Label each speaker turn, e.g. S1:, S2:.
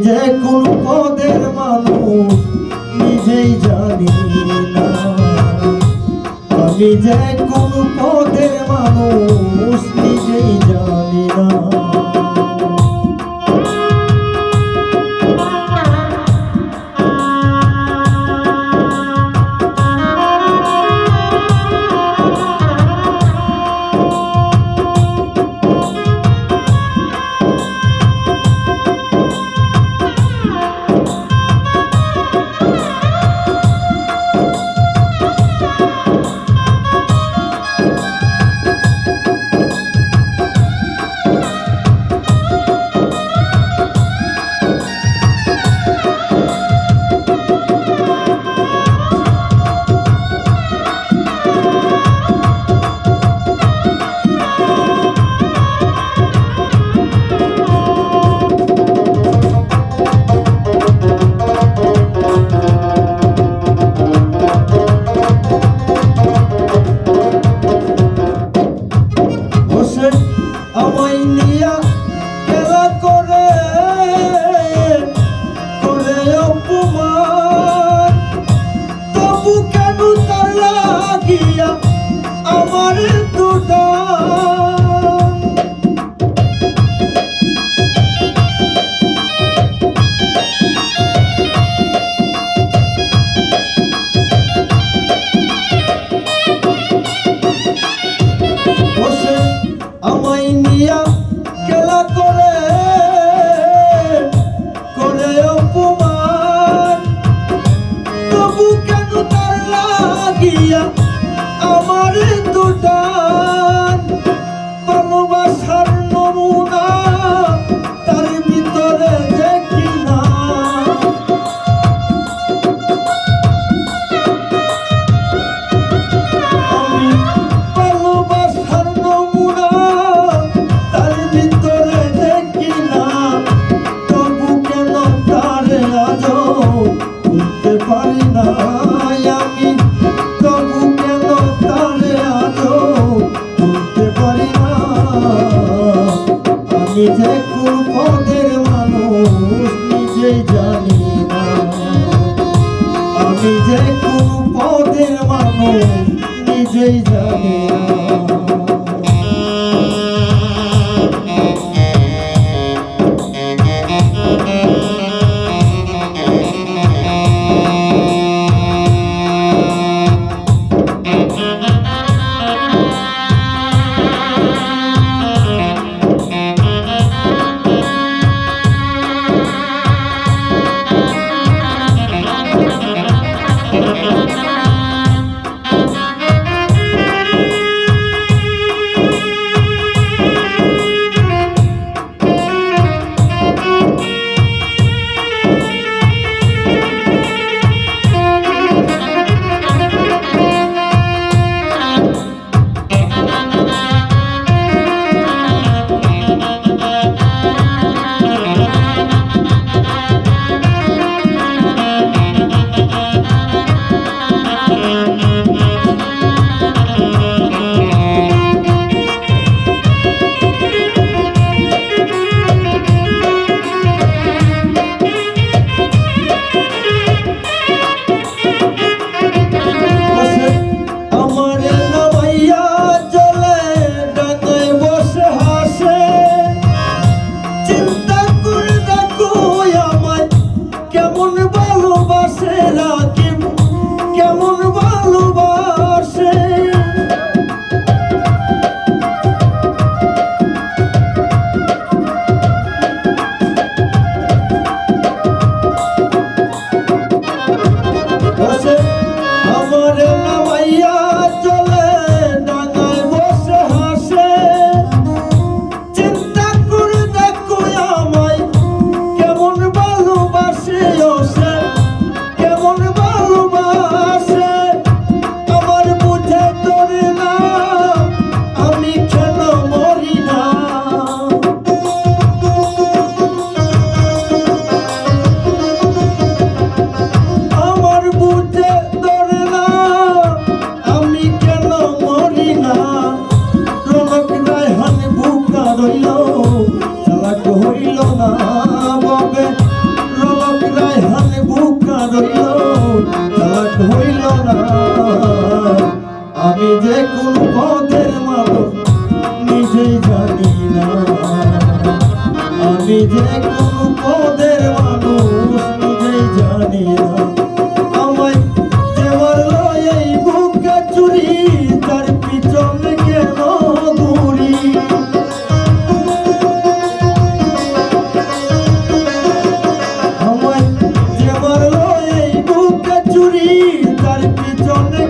S1: যে কোন পদের মানুষ নিজেই জানি না, আমি যে কোন পদের মানুষ নিজেই জানি না। আমায় নিয়া খেলা করে করে অপমান, তবু কেন তার লাগিয়া আমার দুটা আমায় নিয়া খেলা করে করে অপমান, তবু কেন তার লাগিয়া আমার দুটান। ভালোবাসার নমুনা তার ভিতরে দেখি না, আমি ভালোবাসার নমুনা তার ভিতরে দেখি না, তবু কেন তারে আজও বুঝতে পারি না, আমি তবু কেন তারে আজও বুঝতে পারি না। আমি যে কোন পদের মানুষ নিজেই জানি না, আমি যে কোন পদের মানুষ নিজেই জানি না। রইল চালাক হইল না। আমি যে কোন পদের মানুষ নিজেই জানি না। আমি যে কোন পদের মানুষ নিজেই জানি না। আমায় যে মারল এই বুকে চুরি তার পিছনে কেন ঘুরি। আমায় যে মারল এই বুকে চুরি তার পিছনে